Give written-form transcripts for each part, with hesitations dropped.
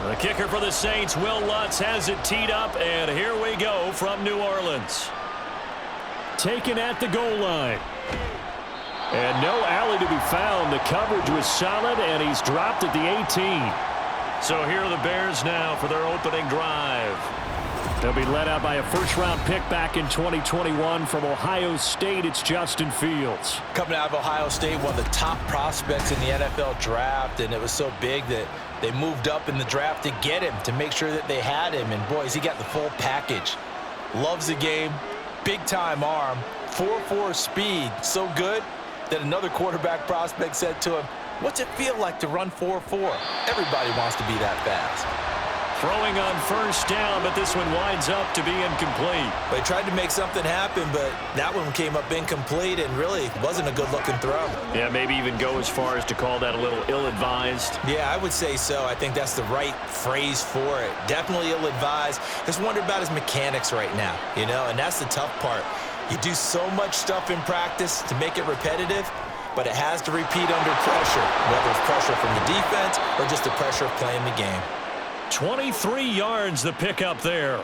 The kicker for the Saints, Will Lutz, has it teed up, and here we go from New Orleans. Taken at the goal line. And no alley to be found. The coverage was solid, and he's dropped at the 18. So here are the Bears now for their opening drive. They'll be led out by a first-round pick back in 2021 from Ohio State. It's Justin Fields. Coming out of Ohio State, one of the top prospects in the NFL draft, and it was so big that they moved up in the draft to get him, to make sure that they had him. And, boys, he got the full package. Loves the game, big-time arm, 4.4 speed, so good that another quarterback prospect said to him, "What's it feel like to run 4.4? Everybody wants to be that fast." Throwing on first down, but this one winds up to be incomplete. They tried to make something happen, but that one came up incomplete and really wasn't a good-looking throw. Yeah, maybe even go as far as to call that a little ill-advised. Yeah, I would say so. I think that's the right phrase for it. Definitely ill-advised. Just wonder about his mechanics right now, you know, and that's the tough part. You do so much stuff in practice to make it repetitive, but it has to repeat under pressure, whether it's pressure from the defense or just the pressure of playing the game. 23 yards the pickup there.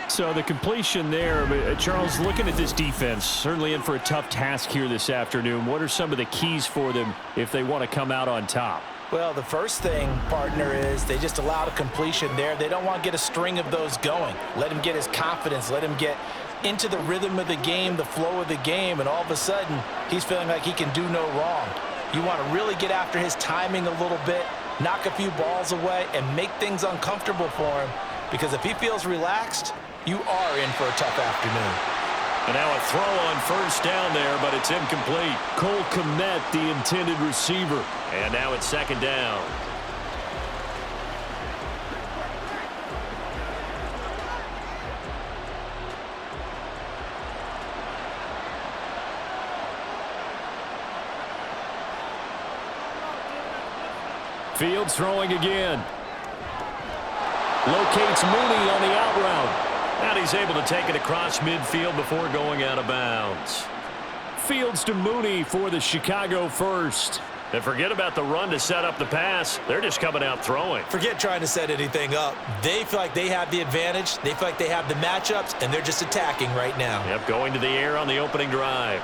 So the completion there, Charles, looking at this defense, certainly in for a tough task here this afternoon. What are some of the keys for them if they want to come out on top? Well, the first thing, partner, is they just allowed a completion there. They don't want to get a string of those going. Let him get his confidence. Let him get into the rhythm of the game, the flow of the game, and all of a sudden, he's feeling like he can do no wrong. You want to really get after his timing a little bit, knock a few balls away, and make things uncomfortable for him, because if he feels relaxed, you are in for a tough afternoon. And now a throw on first down there, but it's incomplete. Cole Kmet, the intended receiver. And now it's second down. Fields throwing again. Locates Mooney on the out route. And he's able to take it across midfield before going out of bounds. Fields to Mooney for the Chicago first. And forget about the run to set up the pass. They're just coming out throwing. Forget trying to set anything up. They feel like they have the advantage. They feel like they have the matchups, and they're just attacking right now. Yep, going to the air on the opening drive.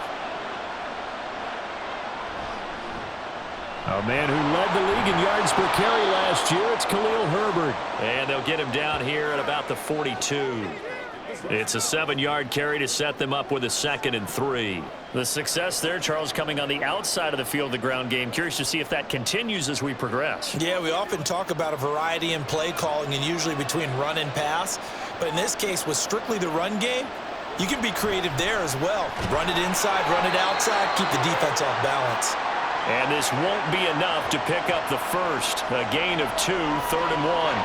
A man who led the league in yards per carry last year, it's Khalil Herbert. And they'll get him down here at about the 42. It's a 7-yard carry to set them up with a 2nd and 3. The success there, Charles, coming on the outside of the field, the ground game. Curious to see if that continues as we progress. Yeah, we often talk about a variety in play calling and usually between run and pass. But in this case, with strictly the run game, you can be creative there as well. Run it inside, run it outside, keep the defense off balance. And this won't be enough to pick up the first. A gain of 2, 3rd and 1.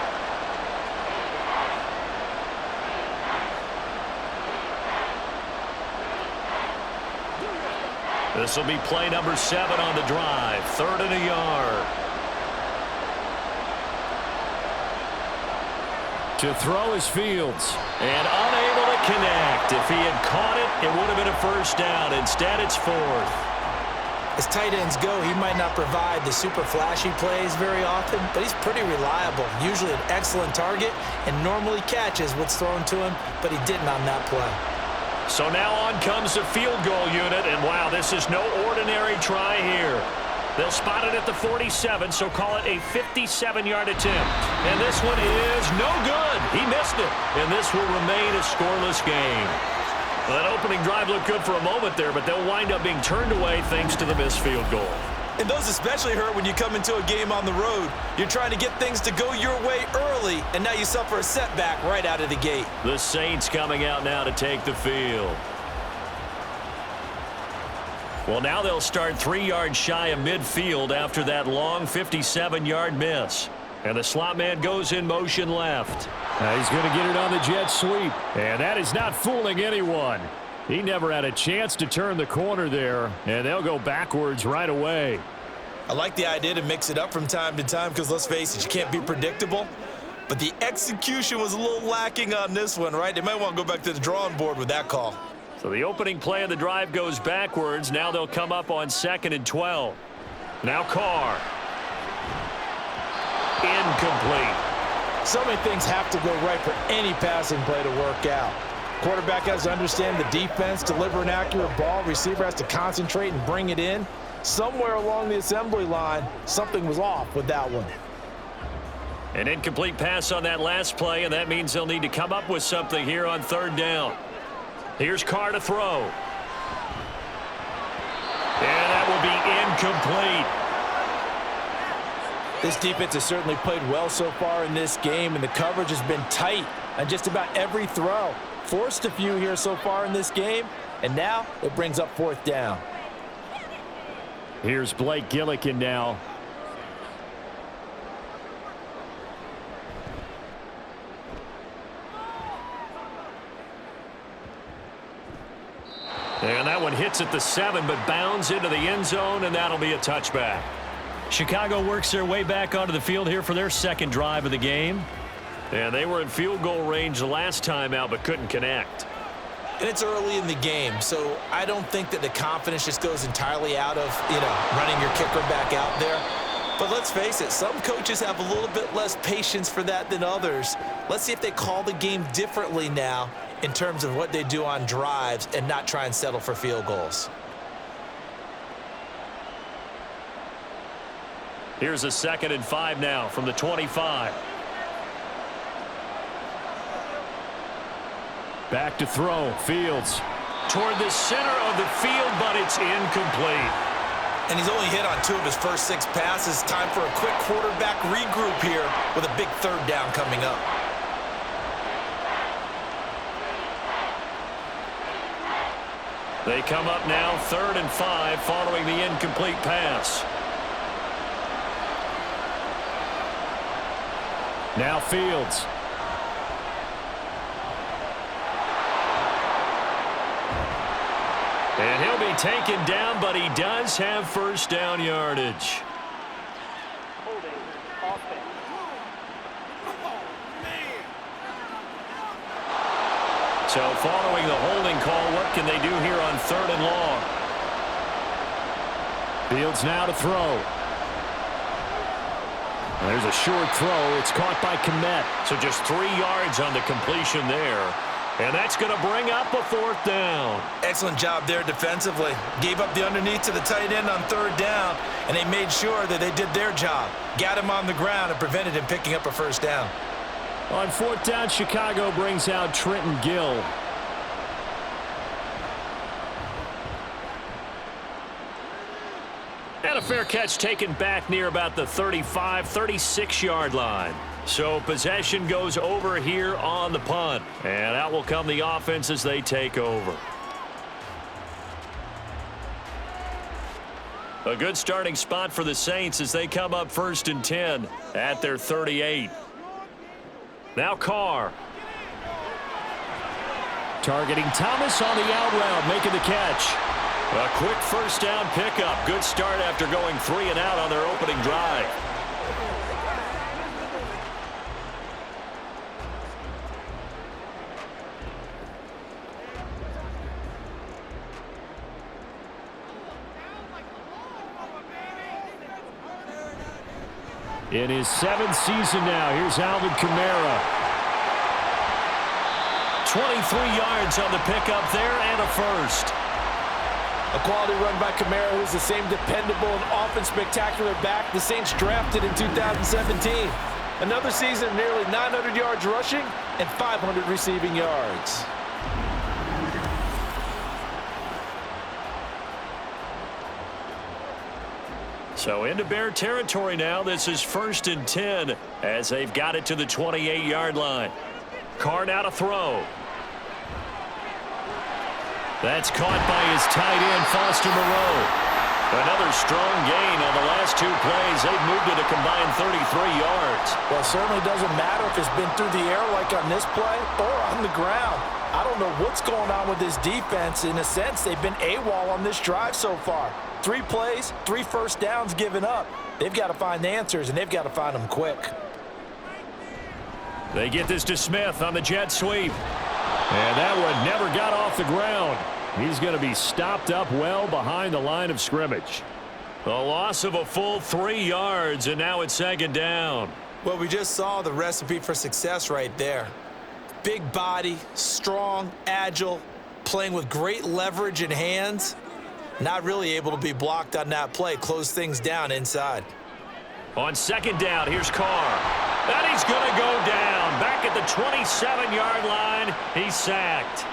This will be play number 7 on the drive. 3rd and a yard. To throw is Fields. And unable to connect. If he had caught it, it would have been a first down. Instead, it's 4th. As tight ends go, he might not provide the super flashy plays very often, but he's pretty reliable. Usually an excellent target and normally catches what's thrown to him, but he didn't on that play. So now on comes the field goal unit, and wow, this is no ordinary try here. They'll spot it at the 47, so call it a 57-yard attempt. And this one is no good. He missed it, and this will remain a scoreless game. Well, that opening drive looked good for a moment there, but they'll wind up being turned away thanks to the missed field goal. And those especially hurt when you come into a game on the road. You're trying to get things to go your way early, and now you suffer a setback right out of the gate. The Saints coming out now to take the field. Well, now they'll start 3 yards shy of midfield after that long 57-yard miss. And the slot man goes in motion left. Now he's going to get it on the jet sweep. And that is not fooling anyone. He never had a chance to turn the corner there. And they'll go backwards right away. I like the idea to mix it up from time to time because, let's face it, you can't be predictable. But the execution was a little lacking on this one, right? They might want to go back to the drawing board with that call. So the opening play of the drive goes backwards. Now they'll come up on 2nd and 12. Now Carr. incomplete. So many things have to go right for any passing play to work out. Quarterback has to understand the defense, deliver an accurate ball. Receiver has to concentrate and bring it in. Somewhere along the assembly line, something was off with that one. An incomplete pass on that last play, and that means they'll need to come up with something here on third down. Here's Carr to throw. And that will be incomplete. This defense has certainly played well so far in this game, and the coverage has been tight on just about every throw. Forced a few here so far in this game, and now it brings up fourth down. Here's Blake Gillikin now. And that one hits at the 7, but bounds into the end zone, and that'll be a touchback. Chicago works their way back onto the field here for their second drive of the game. And they were in field goal range the last time out, but couldn't connect. And it's early in the game, so I don't think that the confidence just goes entirely out of, running your kicker back out there. But let's face it, some coaches have a little bit less patience for that than others. Let's see if they call the game differently now in terms of what they do on drives and not try and settle for field goals. Here's a 2nd and 5 now from the 25. Back to throw. Fields toward the center of the field, but it's incomplete. And he's only hit on 2 of his first 6 passes. Time for a quick quarterback regroup here with a big third down coming up. They come up now 3rd and 5 following the incomplete pass. Now Fields. And he'll be taken down, but he does have first down yardage. So following the holding call, what can they do here on 3rd and long? Fields now to throw. There's a short throw. It's caught by Kmet. So just 3 yards on the completion there. And that's going to bring up a 4th down. Excellent job there defensively. Gave up the underneath to the tight end on 3rd down, and they made sure that they did their job. Got him on the ground and prevented him picking up a first down. On 4th down, Chicago brings out Trenton Gill. And a fair catch taken back near about the 35, 36-yard line. So possession goes over here on the punt. And out will come the offense as they take over. A good starting spot for the Saints as they come up 1st and 10 at their 38. Now Carr. Targeting Thomas on the out route, making the catch. A quick first down pickup. Good start after going 3 and out on their opening drive. In his 7th season now, here's Alvin Kamara. 23 yards on the pickup there and a first. A quality run by Kamara, who's the same dependable and often spectacular back the Saints drafted in 2017. Another season of nearly 900 yards rushing and 500 receiving yards. So into Bear territory now. This is 1st and 10 as they've got it to the 28-yard line. Carr now to throw. That's caught by his tight end, Foster Moreau. Another strong gain on the last 2 plays. They've moved it a combined 33 yards. Well, it certainly doesn't matter if it's been through the air like on this play or on the ground. I don't know what's going on with this defense. In a sense, they've been AWOL on this drive so far. 3 plays, 3 first downs given up. They've got to find the answers, and they've got to find them quick. They get this to Smith on the jet sweep. And that one never got off the ground. He's going to be stopped up well behind the line of scrimmage. A loss of a full 3 yards, and now it's 2nd down. Well, we just saw the recipe for success right there. Big body, strong, agile, playing with great leverage in hands. Not really able to be blocked on that play. Close things down inside. On second down, here's Carr. And he's going to go down. Back at the 27-yard line, he's sacked.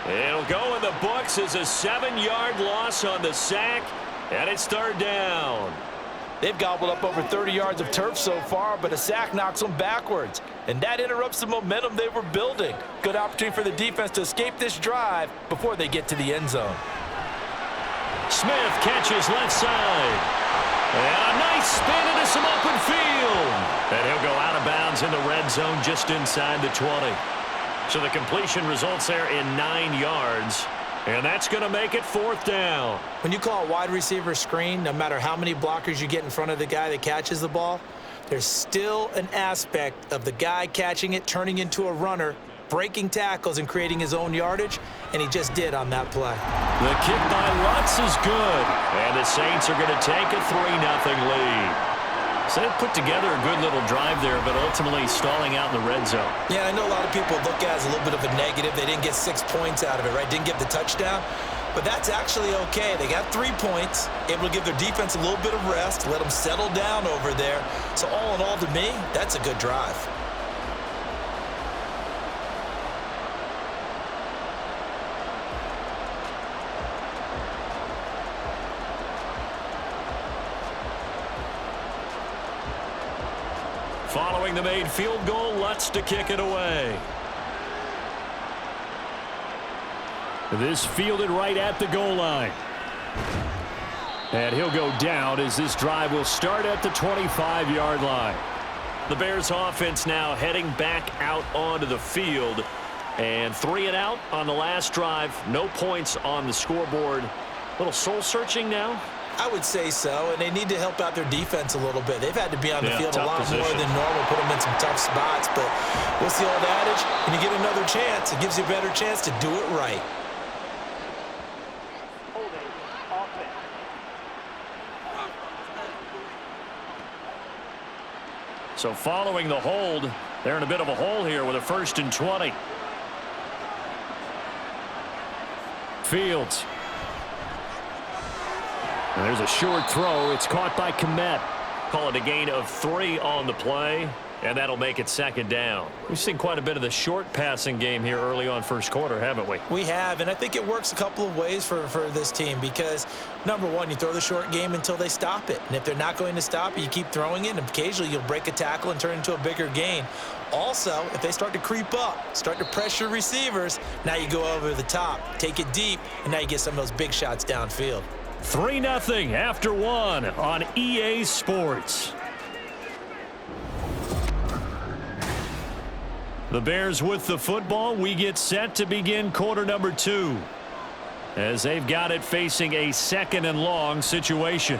It'll go in the books as a 7-yard loss on the sack, and it's third down. They've gobbled up over 30 yards of turf so far, but a sack knocks them backwards, and that interrupts the momentum they were building. Good opportunity for the defense to escape this drive before they get to the end zone. Smith catches left side. And a nice spin into some open field. And he'll go out of bounds in the red zone just inside the 20. So the completion results there in 9 yards. And that's going to make it fourth down. When you call a wide receiver screen, no matter how many blockers you get in front of the guy that catches the ball, there's still an aspect of the guy catching it, turning into a runner, breaking tackles and creating his own yardage, and he just did on that play. The kick by Lutz is good, and the Saints are going to take a 3-0 lead. So they put together a good little drive there, but ultimately stalling out in the red zone. Yeah, I know a lot of people look at it as a little bit of a negative. They didn't get 6 points out of it, right? Didn't get the touchdown. But that's actually okay. They got 3 points, able to give their defense a little bit of rest, let them settle down over there. So all in all, to me, that's a good drive. Following the made field goal, Lutz to kick it away. This fielded right at the goal line. And he'll go down as this drive will start at the 25-yard line. The Bears offense now heading back out onto the field. And 3 and out on the last drive. No points on the scoreboard. A little soul-searching now. I would say so, and they need to help out their defense a little bit. They've had to be on the field a lot more than normal, put them in some tough spots. But what's the old adage? When you get another chance, it gives you a better chance to do it right. So following the hold, they're in a bit of a hole here with a 1st and 20. Fields. And there's a short throw. It's caught by Komet. Call it a gain of 3 on the play, and that'll make it 2nd down. We've seen quite a bit of the short passing game here early on first quarter, haven't we? We have, and I think it works a couple of ways for this team because, number one, you throw the short game until they stop it. And if they're not going to stop it, you keep throwing it, and occasionally you'll break a tackle and turn it into a bigger gain. Also, if they start to creep up, start to pressure receivers, now you go over the top, take it deep, and now you get some of those big shots downfield. 3-0 after 1 on EA Sports. The Bears with the football. We get set to begin quarter number 2 as they've got it facing a 2nd and long situation.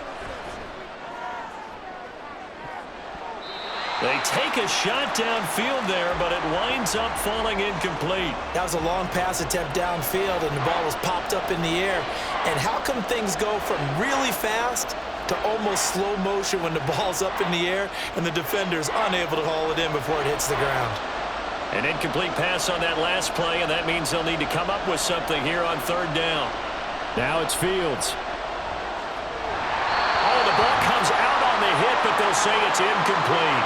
They take a shot downfield there, but it winds up falling incomplete. That was a long pass attempt downfield, and the ball was popped up in the air. And how come things go from really fast to almost slow motion when the ball's up in the air and the defender's unable to haul it in before it hits the ground? An incomplete pass on that last play, and that means they'll need to come up with something here on 3rd down. Now it's Fields. Oh, the ball comes out on the hit, but they'll say it's incomplete.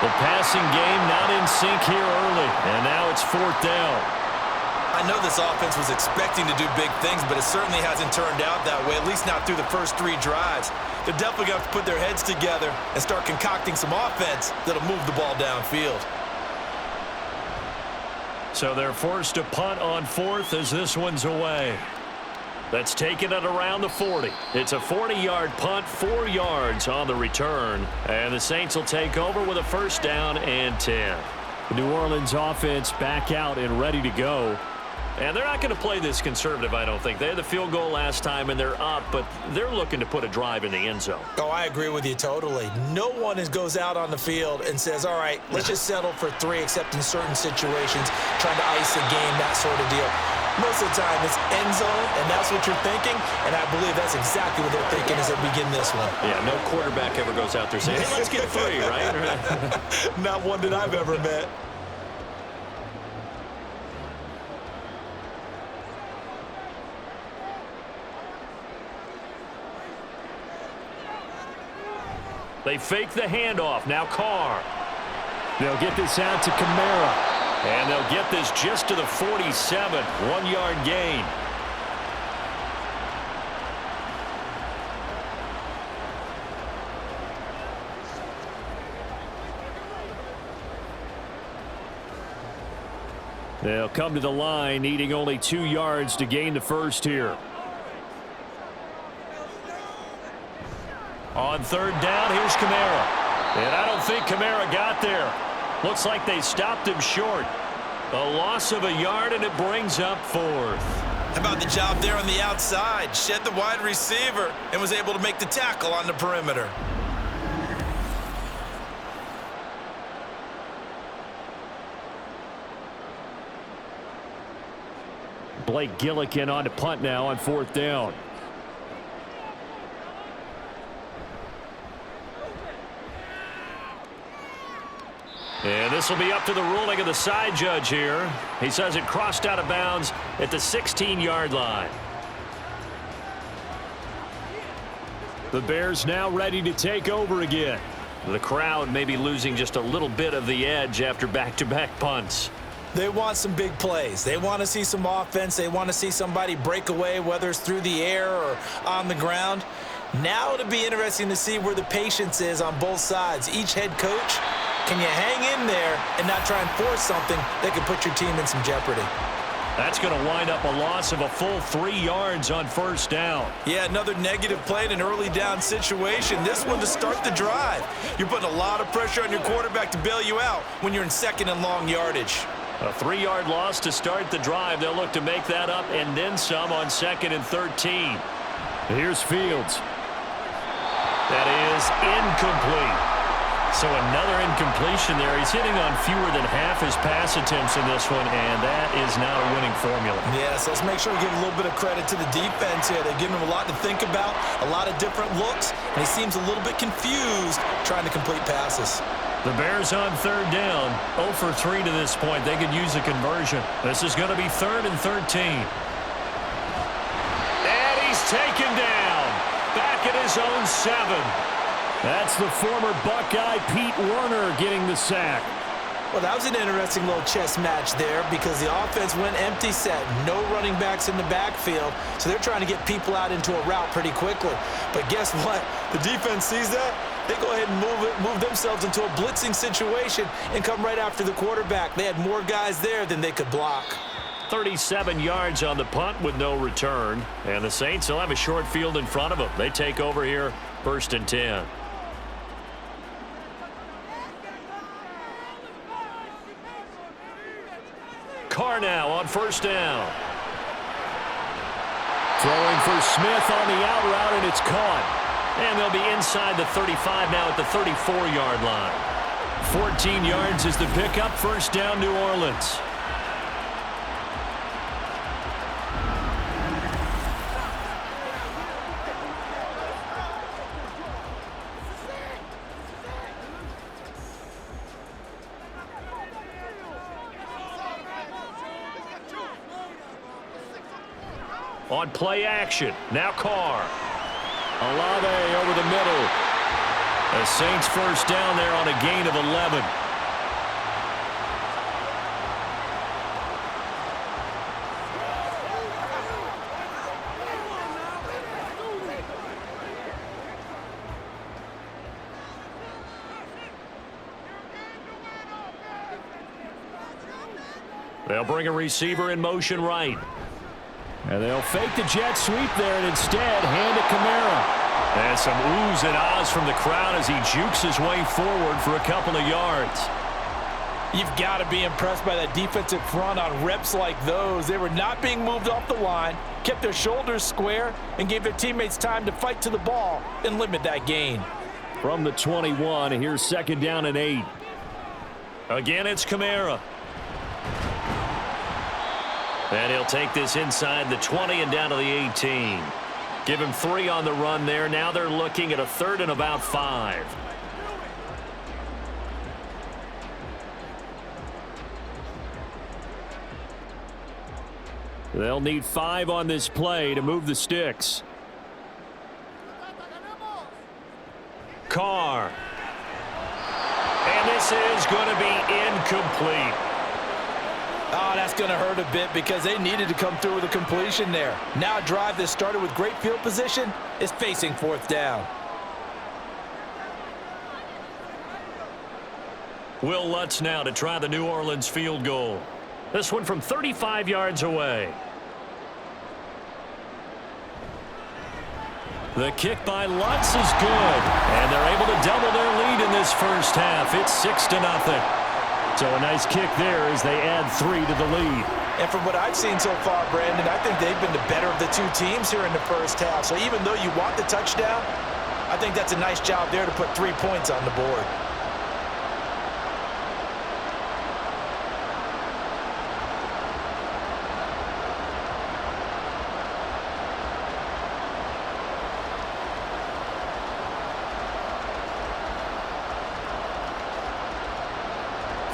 The passing game not in sync here early, and now it's 4th down. I know this offense was expecting to do big things, but it certainly hasn't turned out that way, at least not through the first 3 drives. They're definitely going to have to put their heads together and start concocting some offense that'll move the ball downfield. So they're forced to punt on 4th as this one's away. That's taken it around the 40. It's a 40-yard punt, 4 yards on the return. And the Saints will take over with a 1st down and 10. The New Orleans offense back out and ready to go. And they're not going to play this conservative, I don't think. They had the field goal last time, and they're up, but they're looking to put a drive in the end zone. Oh, I agree with you totally. No one goes out on the field and says, all right, let's just settle for 3, except in certain situations, trying to ice a game, that sort of deal. Most of the time, it's end zone, and that's what you're thinking, and I believe that's exactly what they're thinking as they begin this one. Yeah, no quarterback ever goes out there saying, hey, let's get 3, right? Not one that I've ever met. They fake the handoff. Now Carr. They'll get this out to Kamara. And they'll get this just to the 47. 1-yard gain. They'll come to the line, needing only 2 yards to gain the first here. On 3rd down, here's Kamara. And I don't think Kamara got there. Looks like they stopped him short. A loss of a yard, and it brings up 4th. How about the job there on the outside? Shed the wide receiver and was able to make the tackle on the perimeter. Blake Gillikin on to punt now on 4th down. And this will be up to the ruling of the side judge here. He says it crossed out of bounds at the 16-yard line. The Bears now ready to take over again. The crowd may be losing just a little bit of the edge after back-to-back punts. They want some big plays. They want to see some offense. They want to see somebody break away, whether it's through the air or on the ground. Now it'll be interesting to see where the patience is on both sides. Each head coach, can you hang in there and not try and force something that could put your team in some jeopardy? That's going to wind up a loss of a full 3 yards on 1st down. Yeah, another negative play in an early down situation. This one to start the drive. You're putting a lot of pressure on your quarterback to bail you out when you're in 2nd and long yardage. A 3-yard loss to start the drive. They'll look to make that up and then some on 2nd and 13. Here's Fields. That is incomplete. So another incompletion there. He's hitting on fewer than half his pass attempts in this one, and that is not a winning formula. Yes, let's make sure we give a little bit of credit to the defense here. They're giving him a lot to think about, a lot of different looks, and he seems a little bit confused trying to complete passes. The Bears on 3rd down, 0 for 3 to this point. They could use a conversion. This is going to be 3rd and 13. And he's taken down. Back at his own 7. That's the former Buckeye Pete Werner getting the sack. Well, that was an interesting little chess match there because the offense went empty set. No running backs in the backfield, so they're trying to get people out into a route pretty quickly. But guess what? The defense sees that. They go ahead and move themselves into a blitzing situation and come right after the quarterback. They had more guys there than they could block. 37 yards on the punt with no return. And the Saints will have a short field in front of them. They take over here, 1st and 10. Carr now on 1st down. Throwing for Smith on the out route, and it's caught. And they'll be inside the 35 now at the 34-yard line. 14 yards is the pickup. 1st down, New Orleans. On play action, now Carr. Olave over the middle. The Saints 1st down there on a gain of 11. They'll bring a receiver in motion right. And they'll fake the jet sweep there and instead hand it Kamara. And some oohs and ahs from the crowd as he jukes his way forward for a couple of yards. You've got to be impressed by that defensive front on reps like those. They were not being moved off the line, kept their shoulders square, and gave their teammates time to fight to the ball and limit that gain. From the 21, here's 2nd down and 8. Again, it's Kamara. And he'll take this inside the 20 and down to the 18. Give him 3 on the run there. Now they're looking at a 3rd and about 5. They'll need 5 on this play to move the sticks. Carr. And this is going to be incomplete. Oh, that's going to hurt a bit because they needed to come through with a completion there. Now a drive that started with great field position is facing 4th down. Will Lutz now to try the New Orleans field goal. This one from 35 yards away. The kick by Lutz is good. And they're able to double their lead in this first half. It's 6-0. So a nice kick there as they add 3 to the lead. And from what I've seen so far, Brandon, I think they've been the better of the 2 teams here in the first half. So even though you want the touchdown, I think that's a nice job there to put 3 points on the board.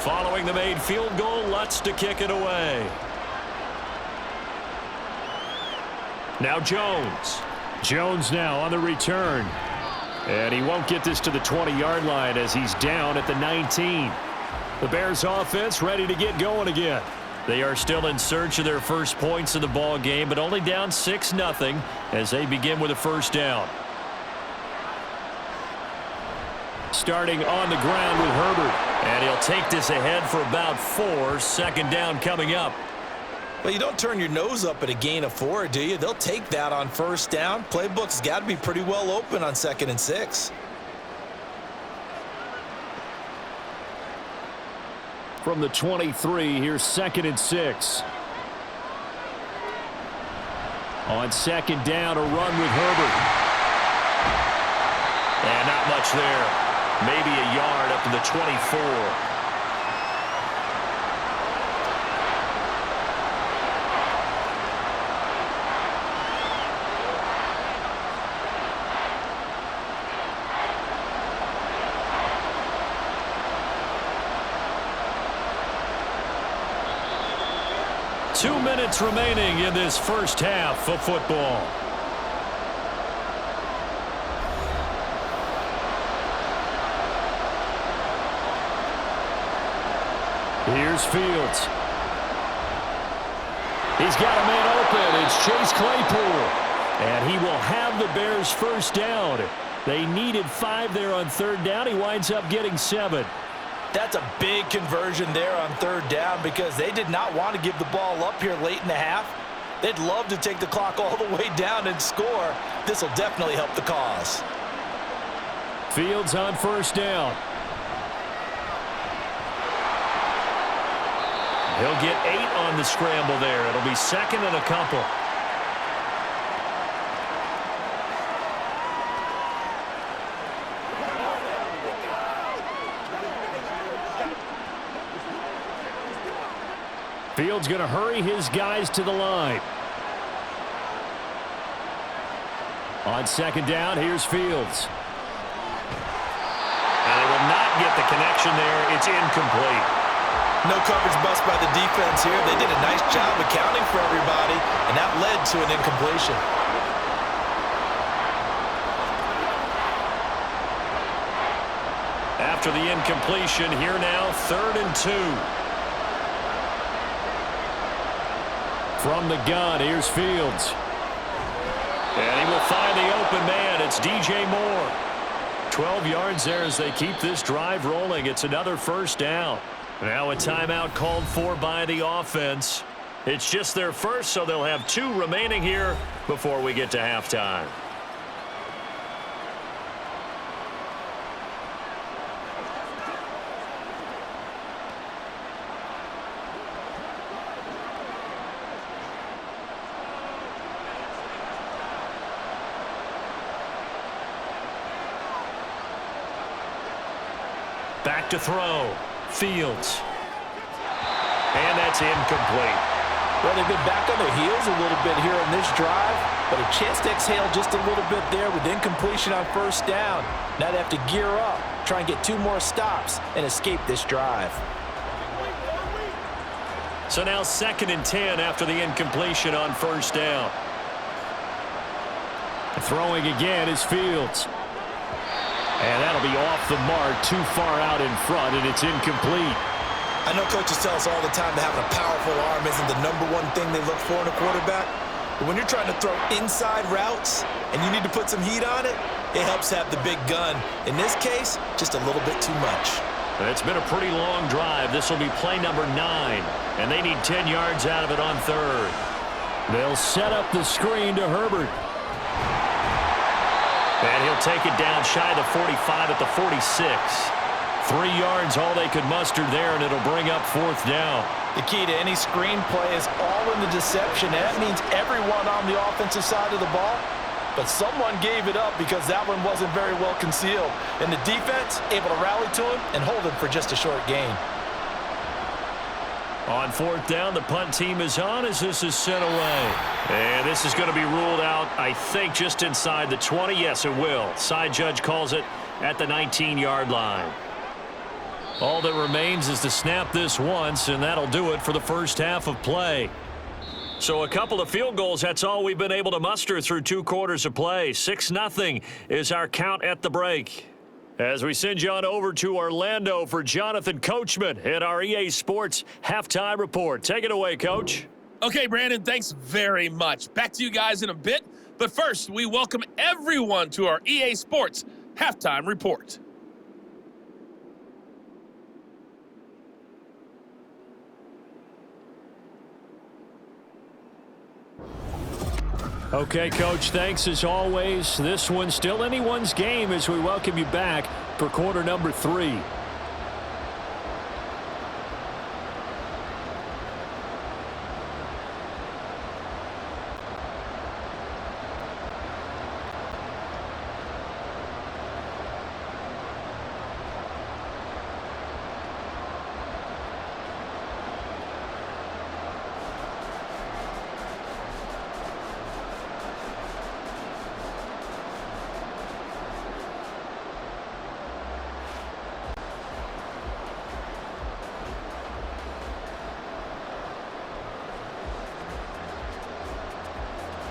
Following the made field goal, Lutz to kick it away. Now Jones. Jones now on the return. And he won't get this to the 20-yard line as he's down at the 19. The Bears offense ready to get going again. They are still in search of their first points in the ball game, but only down 6-0 as they begin with a first down. Starting on the ground with Herbert. And he'll take this ahead for about 4. 2nd down coming up. Well, you don't turn your nose up at a gain of 4, do you? They'll take that on 1st down. Playbook's got to be pretty well open on 2nd and 6. From the 23, here's 2nd and 6. On 2nd down, a run with Herbert. And not much there. Maybe a yard up to the 24. Two minutes remaining in this first half of football. Here's Fields. He's got a man open. It's Chase Claypool. And he will have the Bears first down. They needed 5 there on 3rd down. He winds up getting 7. That's a big conversion there on 3rd down because they did not want to give the ball up here late in the half. They'd love to take the clock all the way down and score. This will definitely help the cause. Fields on 1st down. He'll get 8 on the scramble there. It'll be 2nd and a couple. Fields going to hurry his guys to the line. On 2nd down, here's Fields. And they will not get the connection there. It's incomplete. No coverage bust by the defense here. They did a nice job accounting for everybody, and that led to an incompletion. After the incompletion, here now, 3rd and 2. From the gun, here's Fields. And he will find the open man. It's DJ Moore. 12 yards there as they keep this drive rolling. It's another first down. Now a timeout called for by the offense. It's just their first, so they'll have 2 remaining here before we get to halftime. Back to throw. Fields. And that's incomplete. Well, they've been back on their heels a little bit here on this drive, but a chance to exhale just a little bit there with incompletion on first down. Now they have to gear up, try and get 2 more stops, and escape this drive. So now 2nd and 10 after the incompletion on first down. Throwing again is Fields. And that'll be off the mark, too far out in front, and it's incomplete. I know coaches tell us all the time that having a powerful arm isn't the #1 thing they look for in a quarterback. But when you're trying to throw inside routes and you need to put some heat on it, it helps have the big gun. In this case, just a little bit too much. It's been a pretty long drive. This will be play number 9, and they need 10 yards out of it on 3rd. They'll set up the screen to Herbert. And he'll take it down shy of the 45 at the 46. 3 yards, all they could muster there, and it'll bring up 4th down. The key to any screen play is all in the deception. And that means everyone on the offensive side of the ball. But someone gave it up because that one wasn't very well concealed. And the defense able to rally to him and hold him for just a short gain. On 4th down, the punt team is on as this is sent away. And this is going to be ruled out, I think, just inside the 20. Yes, it will. Side judge calls it at the 19-yard line. All that remains is to snap this once, and that'll do it for the first half of play. So a couple of field goals, that's all we've been able to muster through 2 quarters of play. 6-0 is our count at the break. As we send you on over to Orlando for Jonathan Coachman at our EA Sports Halftime Report. Take it away, Coach. Okay, Brandon, thanks very much. Back to you guys in a bit. But first, we welcome everyone to our EA Sports Halftime Report. Okay, Coach, thanks as always. This one's still anyone's game as we welcome you back for quarter number 3.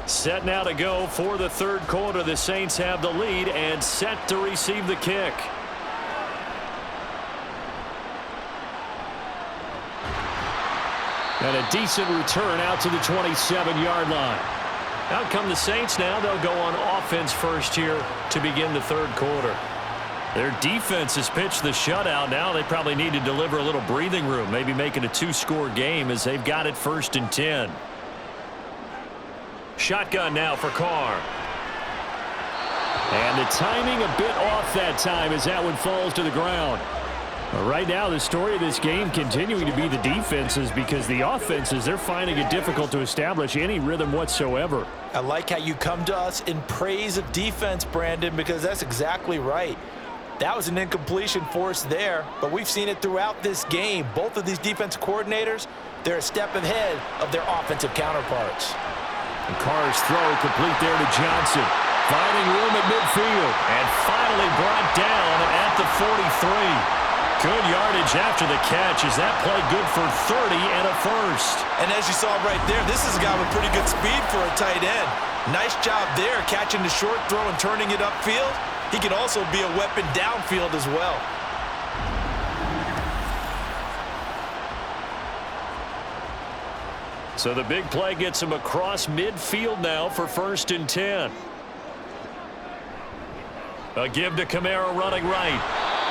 Set now to go for the 3rd quarter. The Saints have the lead and set to receive the kick. And a decent return out to the 27-yard line. Out come the Saints now. They'll go on offense first here to begin the 3rd quarter. Their defense has pitched the shutout. Now they probably need to deliver a little breathing room, maybe make it a 2-score game as they've got it 1st and 10. Shotgun now for Carr. And the timing a bit off that time as that one falls to the ground. Right now, the story of this game continuing to be the defenses because the offenses, they're finding it difficult to establish any rhythm whatsoever. I like how you come to us in praise of defense, Brandon, because that's exactly right. That was an incompletion forced there, but we've seen it throughout this game. Both of these defense coordinators, they're a step ahead of their offensive counterparts. And Carr's throw complete there to Johnson. Finding room at midfield. And finally brought down at the 43. Good yardage after the catch. Is that play good for 30 and a first? And as you saw right there, this is a guy with pretty good speed for a tight end. Nice job there catching the short throw and turning it upfield. He can also be a weapon downfield as well. So the big play gets him across midfield now for 1st and 10. A give to Kamara running right.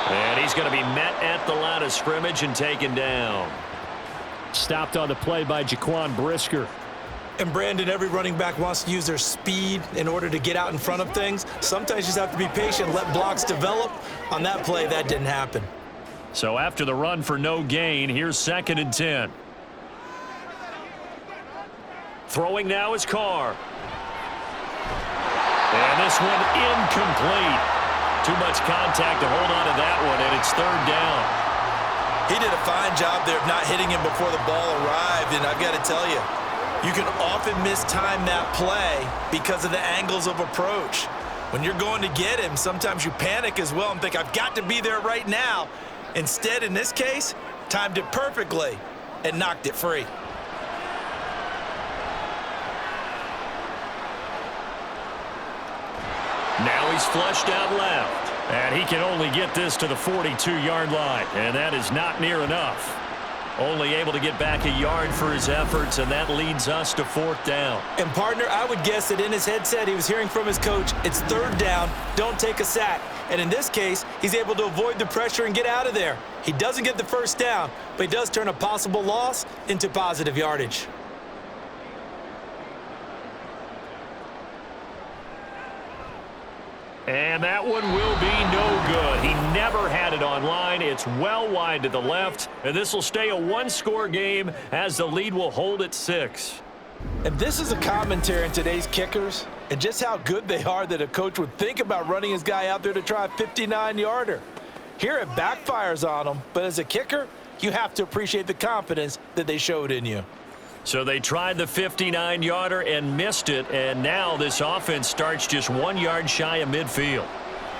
And he's going to be met at the line of scrimmage and taken down. Stopped on the play by Jaquan Brisker. And Brandon, every running back wants to use their speed in order to get out in front of things. Sometimes you just have to be patient, let blocks develop. On that play, that didn't happen. So after the run for no gain, here's 2nd and 10. Throwing now is Carr. And this one incomplete. Too much contact to hold on to that one, and it's 3rd down. He did a fine job there of not hitting him before the ball arrived, and I've got to tell you, You can often mistime that play because of the angles of approach. When you're going to get him, sometimes you panic as well and think, I've got to be there right now. Instead, in this case, timed it perfectly and knocked it free. Now he's flushed out left. And he can only get this to the 42-yard line. And that is not near enough. Only able to get back a yard for his efforts, and that leads us to 4th down. And, partner, I would guess that in his headset he was hearing from his coach, it's 3rd down, don't take a sack. And in this case, he's able to avoid the pressure and get out of there. He doesn't get the 1st down, but he does turn a possible loss into positive yardage. And that one will be no good. He never had it on line. It's well wide to the left. And this will stay a one-score game as the lead will hold at 6. And this is a commentary on today's kickers and just how good they are that a coach would think about running his guy out there to try a 59-yarder. Here it backfires on him, but as a kicker, you have to appreciate the confidence that they showed in you. So they tried the 59-yarder and missed it, and now this offense starts just 1 yard shy of midfield.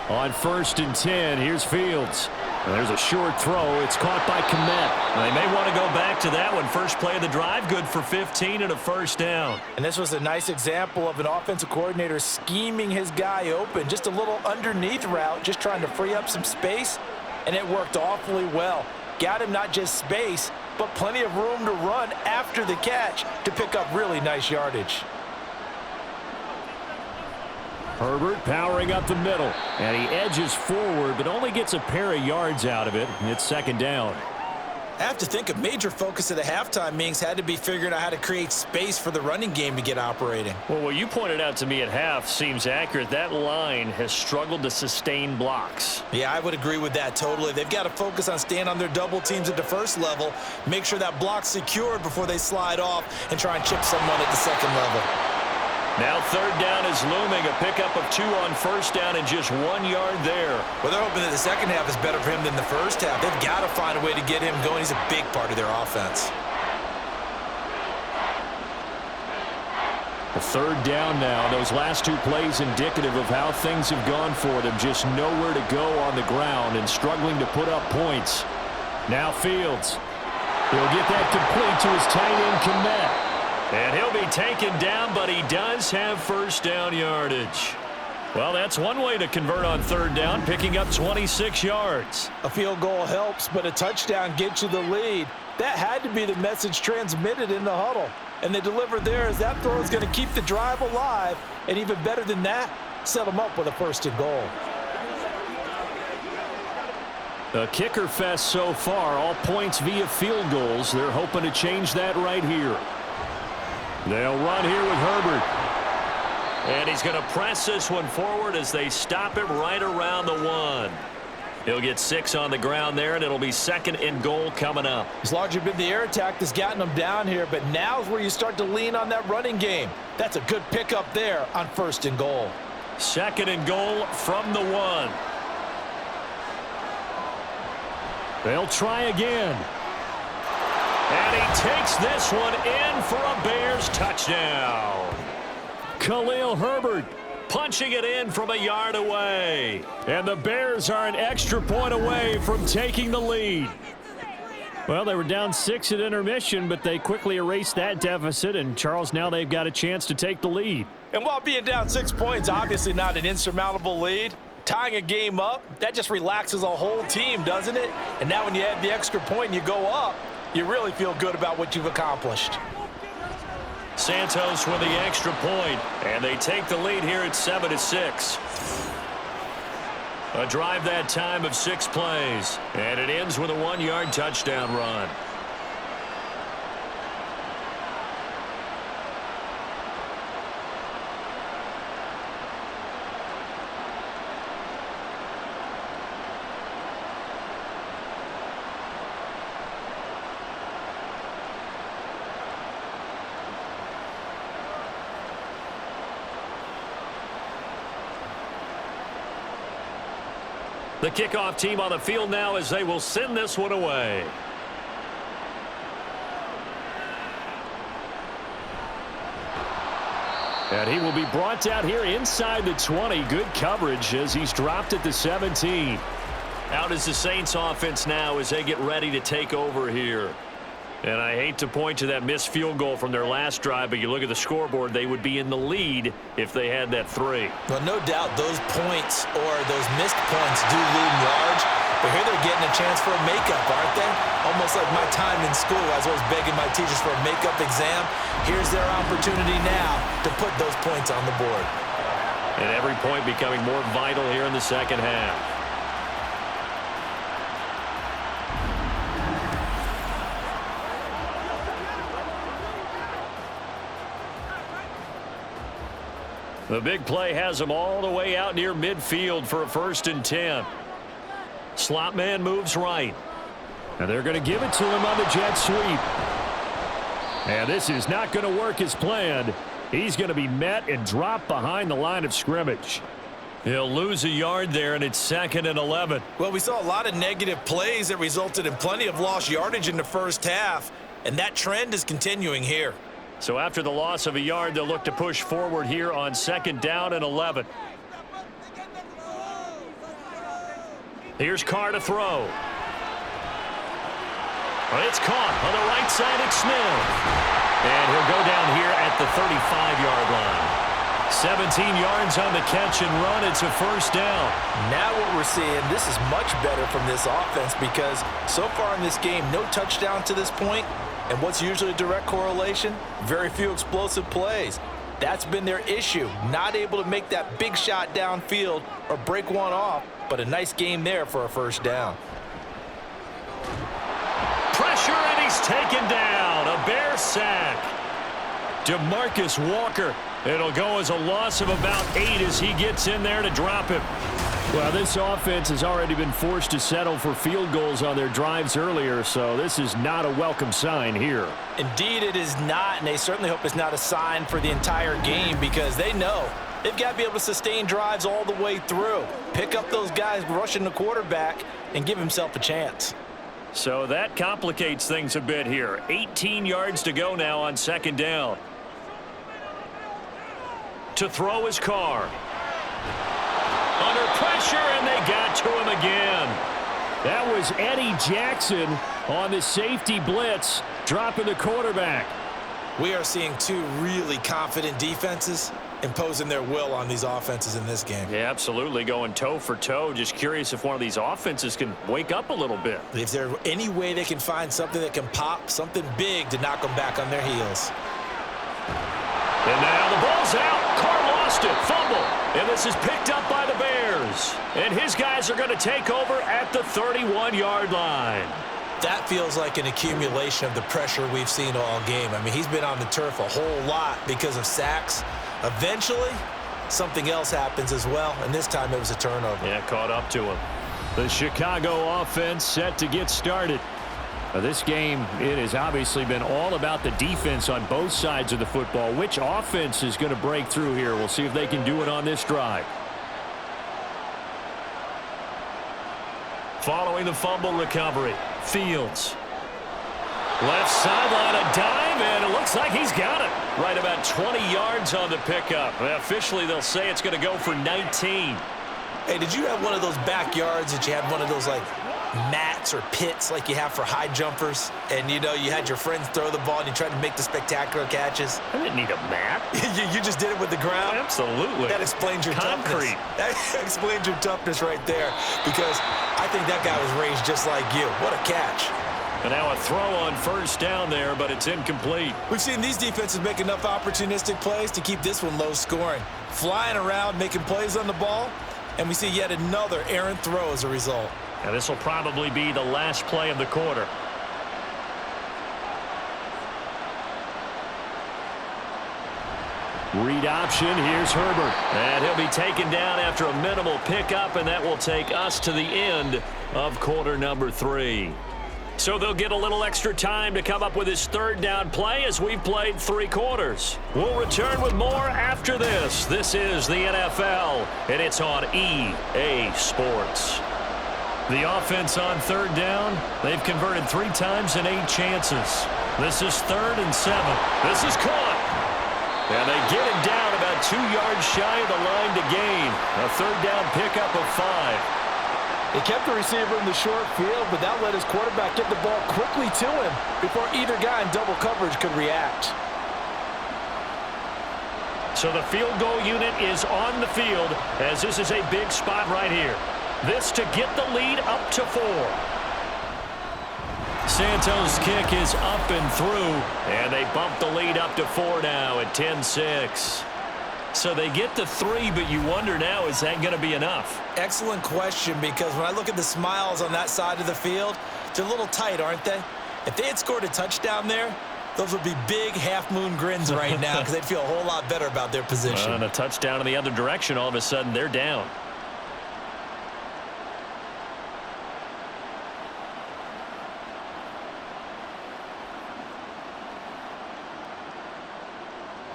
On 1st and 10, here's Fields. And there's a short throw. It's caught by Komet. They may want to go back to that one. First play of the drive, good for 15 and a 1st down. And this was a nice example of an offensive coordinator scheming his guy open. Just a little underneath route, just trying to free up some space, and it worked awfully well. Got him not just space, but plenty of room to run after the catch to pick up really nice yardage. Herbert powering up the middle, and he edges forward, but only gets a pair of yards out of it. It's 2nd down. I have to think a major focus of the halftime meetings had to be figuring out how to create space for the running game to get operating. Well, what you pointed out to me at half seems accurate. That line has struggled to sustain blocks. Yeah, I would agree with that totally. They've got to focus on staying on their double teams at the 1st level, make sure that block's secured before they slide off and try and chip someone at the 2nd level. Now 3rd down is looming, a pickup of 2 on 1st down and just 1 yard there. Well, they're hoping that the 2nd half is better for him than the 1st half. They've got to find a way to get him going. He's a big part of their offense. The 3rd down now. Those last 2 plays indicative of how things have gone for them. Just nowhere to go on the ground and struggling to put up points. Now Fields. He'll get that complete to his tight end, Komet. And he'll be taken down, but he does have 1st down yardage. Well, that's one way to convert on 3rd down, picking up 26 yards. A field goal helps, but a touchdown gets you the lead. That had to be the message transmitted in the huddle. And they delivered there as that throw is going to keep the drive alive. And even better than that, set them up with a 1st and goal. A kicker fest so far, all points via field goals. They're hoping to change that right here. They'll run here with Herbert. And he's going to press this one forward as they stop him right around the 1. He'll get 6 on the ground there, and it'll be 2nd and goal coming up. It's largely been the air attack that's gotten them down here, but now's where you start to lean on that running game. That's a good pickup there on 1st and goal. 2nd and goal from the 1. They'll try again. And he takes this one in for a Bears touchdown. Khalil Herbert punching it in from a yard away. And the Bears are an extra point away from taking the lead. Well, they were down 6 at intermission, but they quickly erased that deficit. And, Charles, now they've got a chance to take the lead. And while being down 6 points, obviously not an insurmountable lead, tying a game up, that just relaxes a whole team, doesn't it? And now when you add the extra point and you go up, you really feel good about what you've accomplished. Santos with the extra point, and they take the lead here at 7-6. A drive that time of 6 plays, and it ends with a 1-yard touchdown run. The kickoff team on the field now as they will send this one away. And he will be brought down here inside the 20. Good coverage as he's dropped at the 17. Out is the Saints offense now as they get ready to take over here. And I hate to point to that missed field goal from their last drive, but you look at the scoreboard, they would be in the lead if they had that 3. Well, no doubt those points or those missed points do loom large, but here they're getting a chance for a makeup, aren't they? Almost like my time in school. I was always begging my teachers for a makeup exam. Here's their opportunity now to put those points on the board. And every point becoming more vital here in the second half. The big play has them all the way out near midfield for a 1st and 10. Slot man moves right. And they're going to give it to him on the jet sweep. And this is not going to work as planned. He's going to be met and dropped behind the line of scrimmage. He'll lose a yard there, and it's 2nd and 11. Well, we saw a lot of negative plays that resulted in plenty of lost yardage in the first half, and that trend is continuing here. So after the loss of a yard, they'll look to push forward here on 2nd down and 11. Here's Carr to throw. Well, it's caught on the right side. It's Smith. And he'll go down here at the 35-yard line. 17 yards on the catch and run. It's a 1st down. Now what we're seeing, this is much better from this offense because so far in this game, no touchdown to this point. And what's usually a direct correlation? Very few explosive plays. That's been their issue. Not able to make that big shot downfield or break one off, but a nice game there for a 1st down. Pressure, and he's taken down. A Bear sack. DeMarcus Walker. It'll go as a loss of about 8 as he gets in there to drop him. Well, this offense has already been forced to settle for field goals on their drives earlier, so this is not a welcome sign here. Indeed, it is not, and they certainly hope it's not a sign for the entire game because they know they've got to be able to sustain drives all the way through. Pick up those guys rushing the quarterback and give himself a chance. So that complicates things a bit here. 18 yards to go now on 2nd down. To throw is Carr. Under pressure, and they got to him again. That was Eddie Jackson on the safety blitz, dropping the quarterback. We are seeing 2 really confident defenses imposing their will on these offenses in this game. Yeah, absolutely, going toe for toe. Just curious if one of these offenses can wake up a little bit. Is there any way they can find something that can pop, something big to knock them back on their heels? And now the ball's out. Carr lost it. Fumble. And this is picked up by the Bears. And his guys are going to take over at the 31-yard line. That feels like an accumulation of the pressure we've seen all game. I mean, he's been on the turf a whole lot because of sacks. Eventually, something else happens as well, and this time it was a turnover. Yeah, caught up to him. The Chicago offense set to get started. This game, it has obviously been all about the defense on both sides of the football. Which offense is going to break through here? We'll see if they can do it on this drive. Following the fumble recovery, Fields. Left sideline, a dive, and it looks like he's got it. Right about 20 yards on the pickup. Officially, they'll say it's going to go for 19. Hey, did you have one of those backyards that you had one of those, like, mats or pits like you have for high jumpers, and you know you had your friends throw the ball and you tried to make the spectacular catches? I didn't need a mat. you just did it with the ground? Absolutely. That explains your concrete. Toughness. That explains your toughness right there, because I think that guy was raised just like you. What a catch. And now a throw on 1st down there, but it's incomplete. We've seen these defenses make enough opportunistic plays to keep this one low scoring. Flying around, making plays on the ball, and we see yet another errant throw as a result. And this will probably be the last play of the quarter. Read option. Here's Herbert. And he'll be taken down after a minimal pickup, and that will take us to the end of quarter number 3. So they'll get a little extra time to come up with his 3rd down play as we've played 3 quarters. We'll return with more after this. This is the NFL, and it's on EA Sports. The offense on 3rd down, they've converted 3 times in 8 chances. This is 3rd and 7. This is caught. And they get him down about 2 yards shy of the line to gain. A third down pickup of 5. He kept the receiver in the short field, but that let his quarterback get the ball quickly to him before either guy in double coverage could react. So the field goal unit is on the field as this is a big spot right here. This to get the lead up to 4. Santos' kick is up and through, and they bump the lead up to 4 now at 10-6. So they get to 3, but you wonder now, is that going to be enough? Excellent question, because when I look at the smiles on that side of the field, they're a little tight, aren't they? If they had scored a touchdown there, those would be big half-moon grins right now because they'd feel a whole lot better about their position. And a touchdown in the other direction, all of a sudden they're down.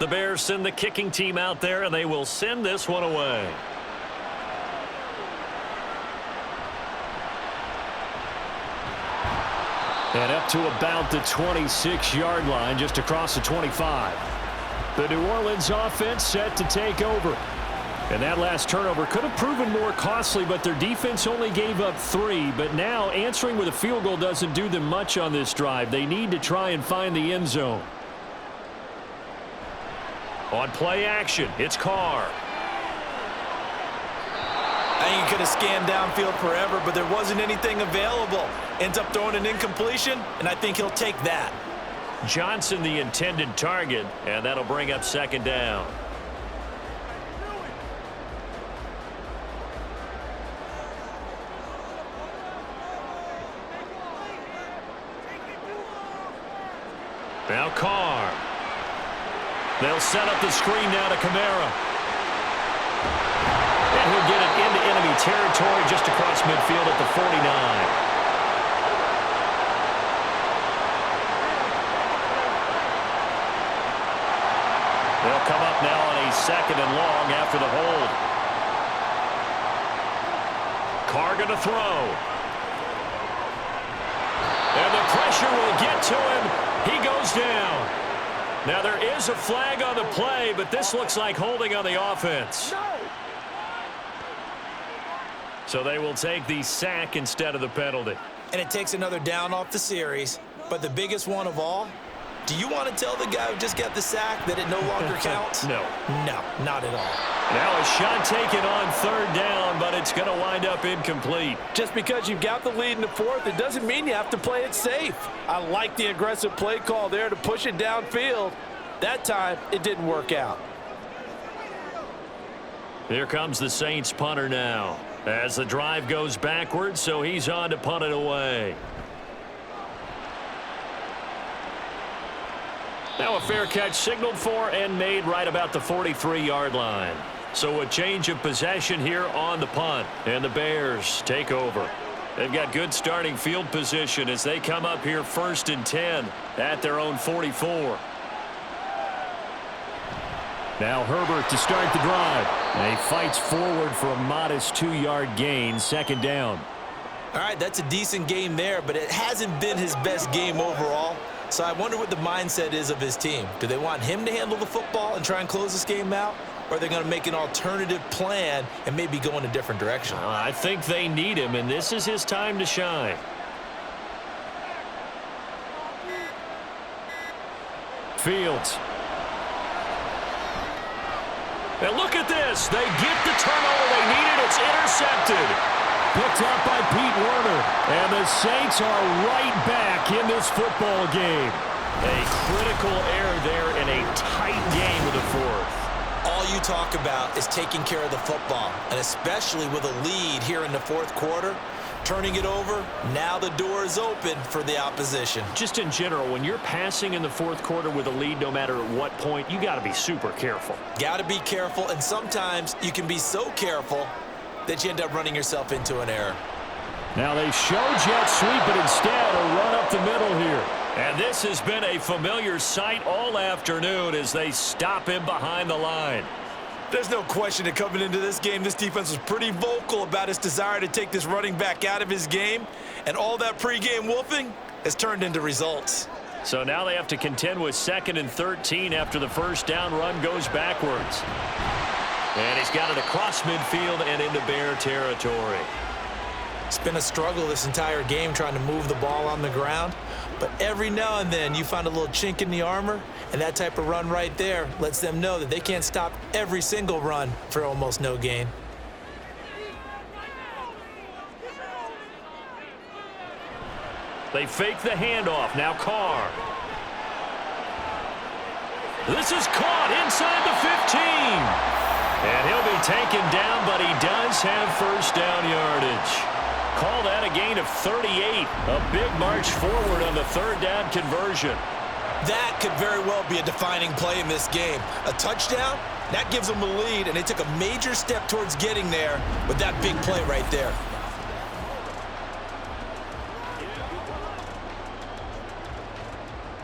The Bears send the kicking team out there, and they will send this one away. And up to about the 26-yard line, just across the 25. The New Orleans offense set to take over. And that last turnover could have proven more costly, but their defense only gave up 3. But now answering with a field goal doesn't do them much on this drive. They need to try and find the end zone. On play action, it's Carr. I think he could have scanned downfield forever, but there wasn't anything available. Ends up throwing an incompletion, and I think he'll take that. Johnson the intended target, and that'll bring up 2nd down. Now Carr. They'll set up the screen now to Kamara. And he'll get it into enemy territory just across midfield at the 49. They'll come up now on a 2nd and long after the hold. Carr going to throw. And the pressure will get to him. He goes down. Now there is a flag on the play, but this looks like holding on the offense. So they will take the sack instead of the penalty. And it takes another down off the series. But the biggest one of all, do you want to tell the guy who just got the sack that it no longer counts? No. No, not at all. Now a shot taken on 3rd down, but it's going to wind up incomplete. Just because you've got the lead in the 4th, it doesn't mean you have to play it safe. I like the aggressive play call there to push it downfield. That time, it didn't work out. Here comes the Saints punter now. As the drive goes backwards, so he's on to punt it away. Now a fair catch signaled for and made right about the 43-yard line. So a change of possession here on the punt, and the Bears take over. They've got good starting field position as they come up here 1st and 10 at their own 44. Now Herbert to start the drive. And he fights forward for a modest 2-yard gain, 2nd down. All right, that's a decent game there, but it hasn't been his best game overall. So I wonder what the mindset is of his team. Do they want him to handle the football and try and close this game out? Or are they going to make an alternative plan and maybe go in a different direction? I think they need him, and this is his time to shine. Fields. And look at this. They get the turnover they needed. It's intercepted. Picked up by Pete Werner. And the Saints are right back in this football game. A critical error there in a tight game with the 4th. All you talk about is taking care of the football, and especially with a lead here in the 4th quarter, turning it over, now the door is open for the opposition. Just in general, when you're passing in the 4th quarter with a lead, no matter at what point, you got to be super careful. Got to be careful, and sometimes you can be so careful that you end up running yourself into an error. Now they show jet sweep, but instead a run up the middle here. And this has been a familiar sight all afternoon as they stop him behind the line. There's no question that coming into this game, this defense was pretty vocal about its desire to take this running back out of his game. And all that pregame wolfing has turned into results. So now they have to contend with 2nd and 13 after the first down run goes backwards. And he's got it across midfield and into Bear territory. It's been a struggle this entire game trying to move the ball on the ground. But every now and then you find a little chink in the armor, and that type of run right there lets them know that they can't stop every single run for almost no gain. They fake the handoff. Now Carr. This is caught inside the 15. And he'll be taken down, but he does have first down yardage. Call that a gain of 38. A big march forward on the 3rd down conversion. That could very well be a defining play in this game. A touchdown, that gives them a lead, and they took a major step towards getting there with that big play right there.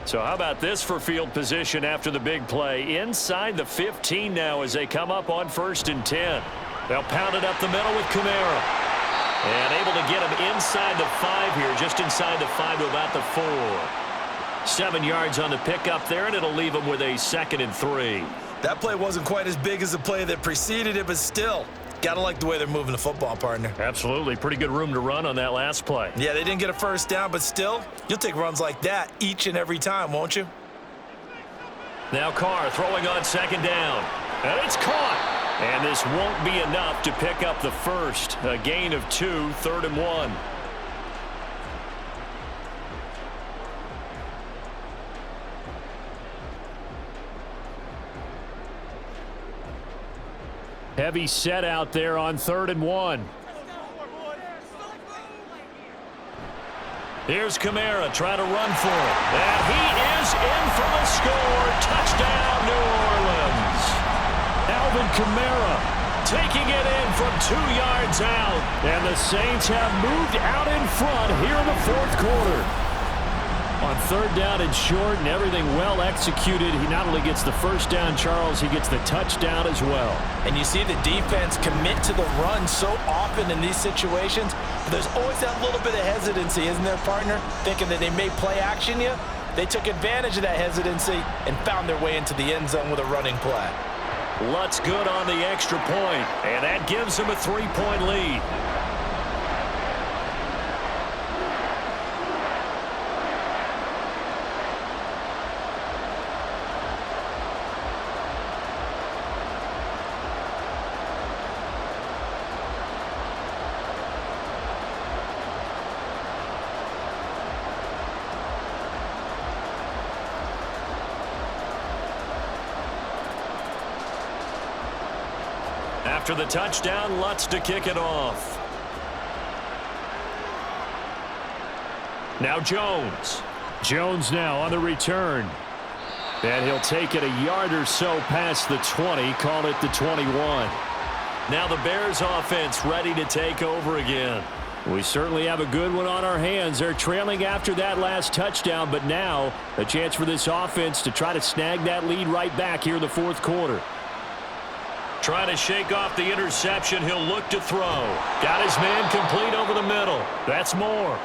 So how about this for field position after the big play? Inside the 15 now as they come up on 1st and 10. They'll pound it up the middle with Camara. And able to get him inside the 5 here, just inside the 5 to about the 4. 7 yards on the pickup there, and it'll leave him with a 2nd and 3. That play wasn't quite as big as the play that preceded it, but still, gotta like the way they're moving the football, partner. Absolutely. Pretty good room to run on that last play. Yeah, they didn't get a first down, but still, you'll take runs like that each and every time, won't you? Now Carr throwing on 2nd down. And it's caught. And this won't be enough to pick up the first. A gain of 2, 3rd and 1. Heavy set out there on 3rd and 1. Here's Camara trying to run for it. And he is in for the score. Touchdown, New Orleans. Alvin Kamara taking it in from 2 yards out. And the Saints have moved out in front here in the 4th quarter. On 3rd down and short and everything well executed, he not only gets the first down, Charles, he gets the touchdown as well. And you see the defense commit to the run so often in these situations, but there's always that little bit of hesitancy, isn't there, partner? Thinking that they may play action you. They took advantage of that hesitancy and found their way into the end zone with a running play. Lutz good on the extra point, and that gives him a 3-point lead. After the touchdown, Lutz to kick it off. Now Jones. Jones now on the return. And he'll take it a yard or so past the 20, call it the 21. Now the Bears offense ready to take over again. We certainly have a good one on our hands. They're trailing after that last touchdown, but now a chance for this offense to try to snag that lead right back here in the 4th quarter. Trying to shake off the interception. He'll look to throw. Got his man complete over the middle. That's more.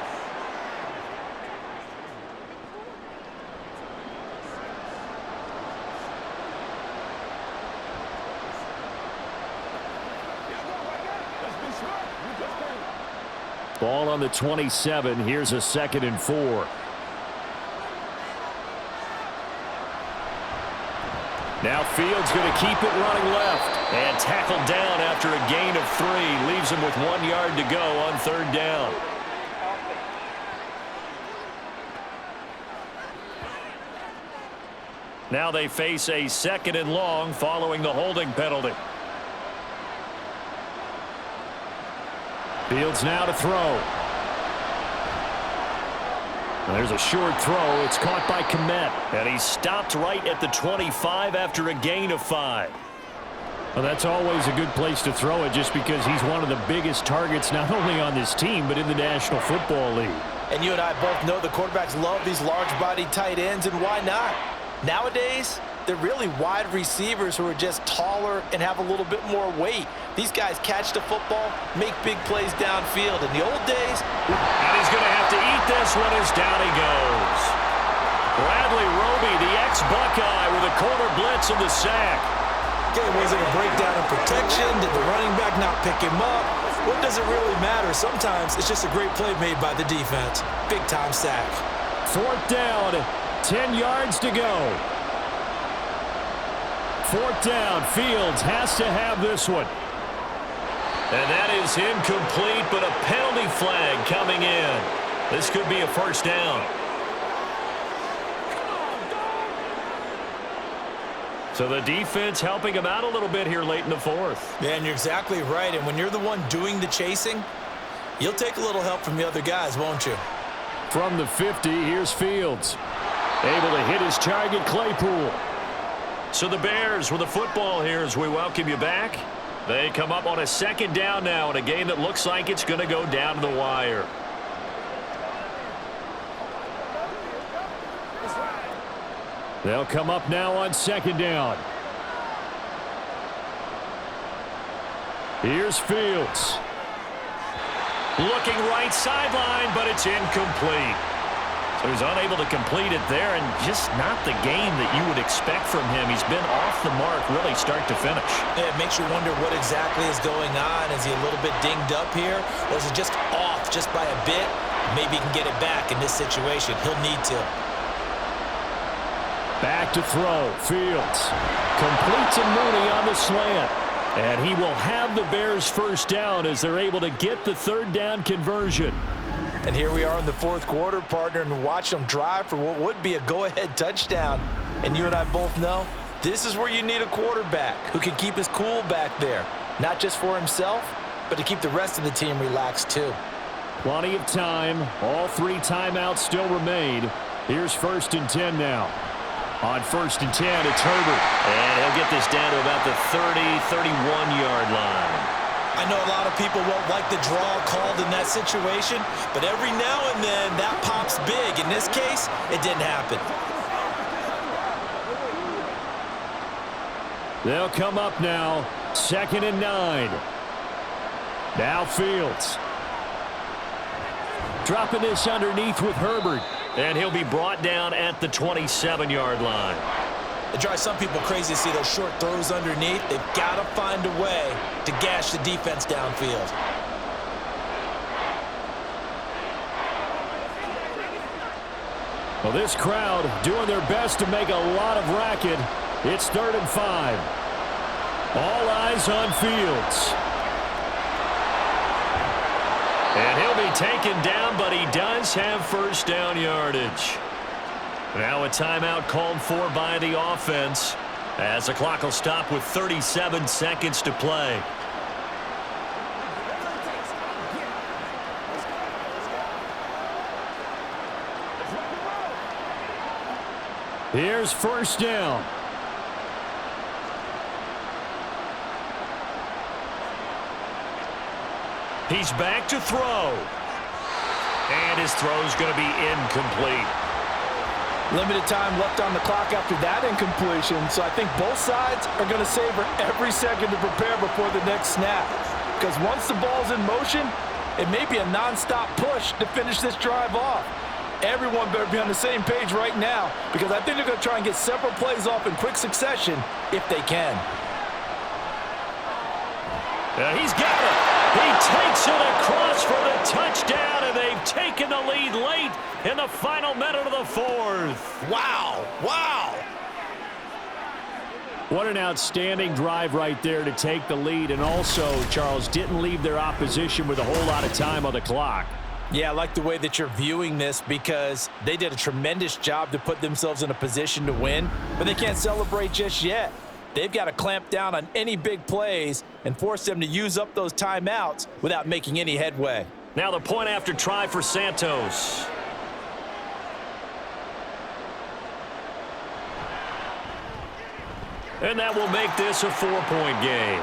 Ball on the 27. Here's a 2nd and 4. Now Fields going to keep it running left. And tackled down after a gain of 3. Leaves him with 1 yard to go on 3rd down. Now they face a 2nd and long following the holding penalty. Fields now to throw. There's a short throw. It's caught by Kmet. And he's stopped right at the 25 after a gain of 5. Well, that's always a good place to throw it just because he's one of the biggest targets not only on this team but in the National Football League. And you and I both know the quarterbacks love these large-bodied tight ends, and why not? Nowadays, they're really wide receivers who are just taller and have a little bit more weight. These guys catch the football, make big plays downfield. In the old days... And he's going to have to eat this one as down he goes. Bradley Roby, the ex-Buckeye, with a corner blitz and the sack. Okay, was it a breakdown in protection? Did the running back not pick him up? What does it really matter? Sometimes it's just a great play made by the defense. Big-time sack. 4th down, 10 yards to go. 4th down, Fields has to have this one. And that is incomplete, but a penalty flag coming in. This could be a 1st down. So the defense helping him out a little bit here late in the 4th. Yeah, and you're exactly right. And when you're the one doing the chasing, you'll take a little help from the other guys, won't you? From the 50, here's Fields. Able to hit his target, Claypool. So the Bears with the football here as we welcome you back. They come up on a 2nd down now in a game that looks like it's going to go down to the wire. They'll come up now on 2nd down. Here's Fields. Looking right sideline, but it's incomplete. So he's unable to complete it there, and just not the game that you would expect from him. He's been off the mark really start to finish. Yeah, it makes you wonder what exactly is going on. Is he a little bit dinged up here, or is it just off just by a bit? Maybe he can get it back in this situation. He'll need to. Back to throw. Fields completes a Mooney on the slant. And he will have the Bears 1st down as they're able to get the 3rd down conversion. And here we are in the 4th quarter, partner, and watch them drive for what would be a go-ahead touchdown. And you and I both know this is where you need a quarterback who can keep his cool back there. Not just for himself, but to keep the rest of the team relaxed too. Plenty of time. All 3 timeouts still remain. Here's 1st and 10 now. On 1st and 10, it's Herbert. And he'll get this down to about the 30, 31-yard line. I know a lot of people won't like the draw called in that situation, but every now and then that pops big. In this case, it didn't happen. They'll come up now, 2nd and 9. Now Fields. Dropping this underneath with Herbert. And he'll be brought down at the 27-yard line. It drives some people crazy to see those short throws underneath. They've got to find a way to gash the defense downfield. Well, this crowd doing their best to make a lot of racket. It's 3rd and 5. All eyes on Fields. And he'll be taken down, but he does have 1st down yardage. Now a timeout called for by the offense as the clock will stop with 37 seconds to play. Here's 1st down. He's back to throw. And his throw's going to be incomplete. Limited time left on the clock after that incompletion, so I think both sides are going to savor every second to prepare before the next snap. Because once the ball's in motion, it may be a nonstop push to finish this drive off. Everyone better be on the same page right now, because I think they're going to try and get several plays off in quick succession if they can. He's got it. He takes it across for the touchdown, and they've taken the lead late in the final minute of the 4th. Wow. Wow. What an outstanding drive right there to take the lead, and also, Charles, didn't leave their opposition with a whole lot of time on the clock. Yeah, I like the way that you're viewing this because they did a tremendous job to put themselves in a position to win, but they can't celebrate just yet. They've got to clamp down on any big plays and force them to use up those timeouts without making any headway. Now the point after try for Santos. And that will make this a 4-point game.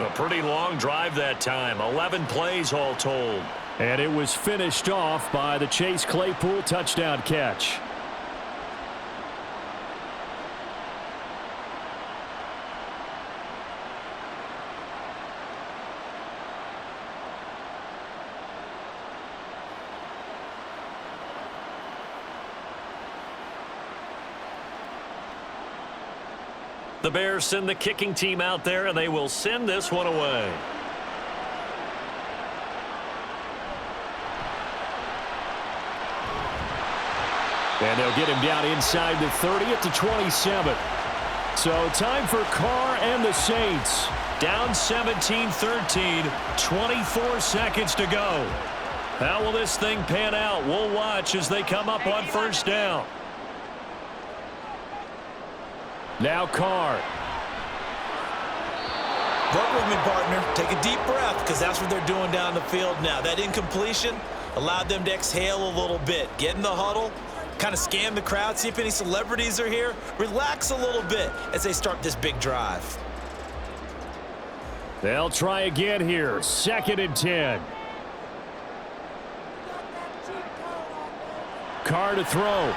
A pretty long drive that time. 11 plays all told. And it was finished off by the Chase Claypool touchdown catch. The Bears send the kicking team out there, and they will send this one away. And they'll get him down inside the 30 at the 27. So time for Carr and the Saints. Down 17-13, 24 seconds to go. How will this thing pan out? We'll watch as they come up on first down. Now Carr. Work with me, partner. Take a deep breath, because that's what they're doing down the field now. That incompletion allowed them to exhale a little bit. Get in the huddle, kind of scan the crowd, see if any celebrities are here. Relax a little bit as they start this big drive. They'll try again here. 2nd and 10. Carr to throw.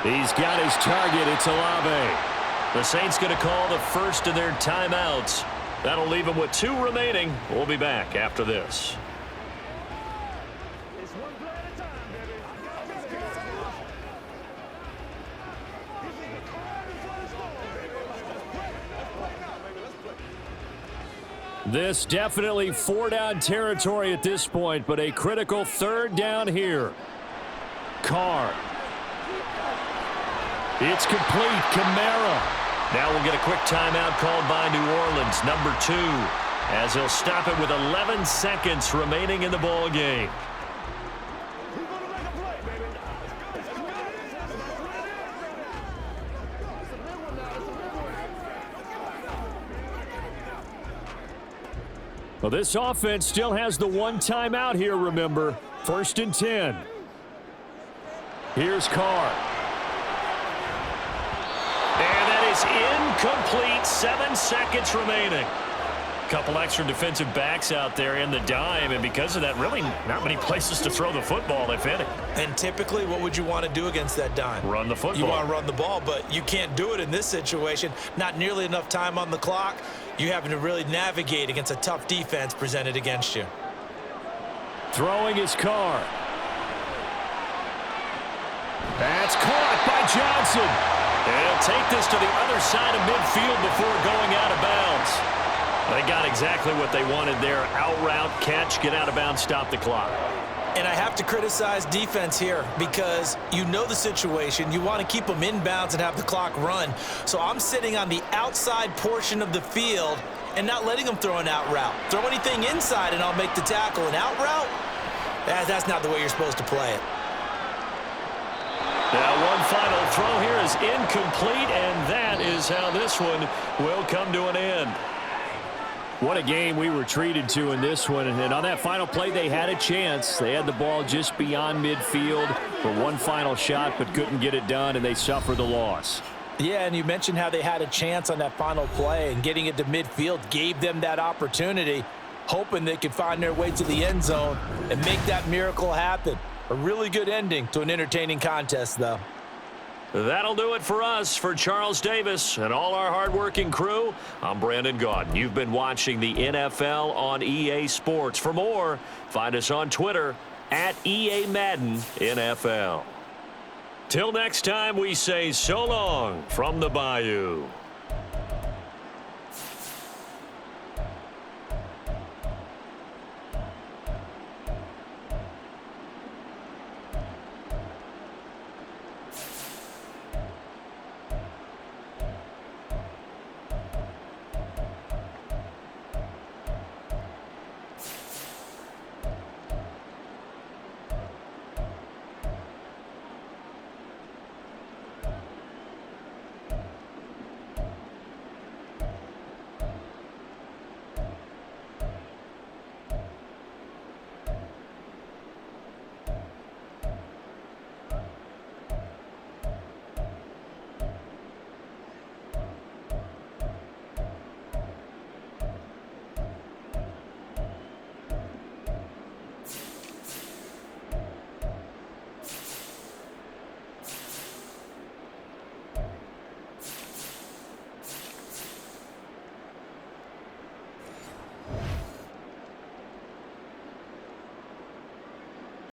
He's got his target. It's Olave. The Saints going to call the first of their timeouts. That'll leave them with 2 remaining. We'll be back after this. This definitely 4-down territory at this point, but a critical 3rd down here. Carr. It's complete. Kamara. Now we'll get a quick timeout called by New Orleans, number 2, as he'll stop it with 11 seconds remaining in the ball game. Well, this offense still has the 1 timeout here, remember. 1st and 10. Here's Carr. And that is incomplete. 7 seconds remaining. Couple extra defensive backs out there in the dime, and because of that, really not many places to throw the football, if any. And typically, what would you want to do against that dime? Run the football. You want to run the ball, but you can't do it in this situation. Not nearly enough time on the clock. You having to really navigate against a tough defense presented against you. Throwing his Carr. That's caught by Johnson. And he'll take this to the other side of midfield before going out of bounds. They got exactly what they wanted there. Out route, catch, get out of bounds, stop the clock. And I have to criticize defense here because you know the situation. You want to keep them inbounds and have the clock run. So I'm sitting on the outside portion of the field and not letting them throw an out route. Throw anything inside and I'll make the tackle. An out route? That's not the way you're supposed to play it. Now one final throw here is incomplete, and that is how this one will come to an end. What a game we were treated to in this one. And on that final play, they had a chance. They had the ball just beyond midfield for one final shot, but couldn't get it done, and they suffer the loss. Yeah, and you mentioned how they had a chance on that final play, and getting it to midfield gave them that opportunity, hoping they could find their way to the end zone and make that miracle happen. A really good ending to an entertaining contest, though. That'll do it for us. For Charles Davis and all our hardworking crew, I'm Brandon Gaudin. You've been watching the NFL on EA Sports. For more, find us on Twitter at EA Madden NFL. Till next time, we say so long from the Bayou.